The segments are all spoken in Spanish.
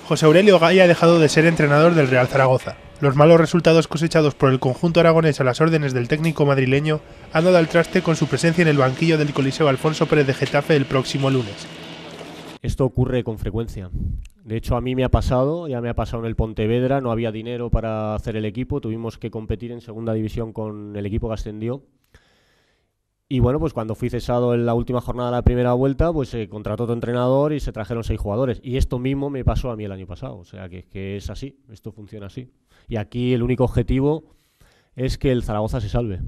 José Aurelio Gay ha dejado de ser entrenador del Real Zaragoza. Los malos resultados cosechados por el conjunto aragonés a las órdenes del técnico madrileño han dado al traste con su presencia en el banquillo del Coliseo Alfonso Pérez de Getafe el próximo lunes. Esto ocurre con frecuencia. De hecho, a mí me ha pasado, ya me ha pasado en el Pontevedra, no había dinero para hacer el equipo, tuvimos que competir en segunda división con el equipo que ascendió. Y bueno, pues cuando fui cesado en la última jornada de la primera vuelta, pues se contrató otro entrenador y se trajeron 6 jugadores. Y esto mismo me pasó a mí el año pasado, o sea que es así, esto funciona así. Y aquí el único objetivo es que el Zaragoza se salve.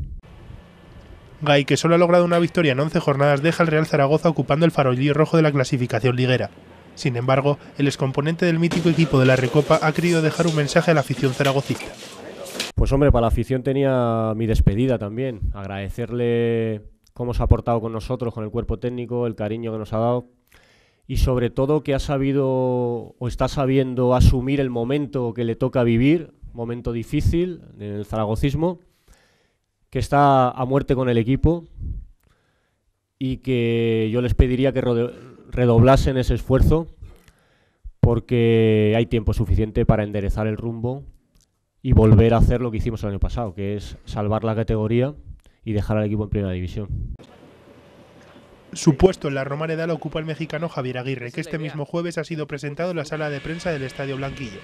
Gay, que solo ha logrado una victoria en 11 jornadas, deja al Real Zaragoza ocupando el farolillo rojo de la clasificación liguera. Sin embargo, el excomponente del mítico equipo de la Recopa ha querido dejar un mensaje a la afición zaragocista. Pues hombre, para la afición tenía mi despedida también, agradecerle cómo se ha portado con nosotros, con el cuerpo técnico, el cariño que nos ha dado y sobre todo que ha sabido o está sabiendo asumir el momento que le toca vivir, momento difícil en el zaragocismo, que está a muerte con el equipo y que yo les pediría que redoblasen ese esfuerzo porque hay tiempo suficiente para enderezar el rumbo y volver a hacer lo que hicimos el año pasado, que es salvar la categoría y dejar al equipo en primera división. Su puesto en la Romareda lo ocupa el mexicano Javier Aguirre, que este mismo jueves ha sido presentado en la sala de prensa del Estadio Blanquillo.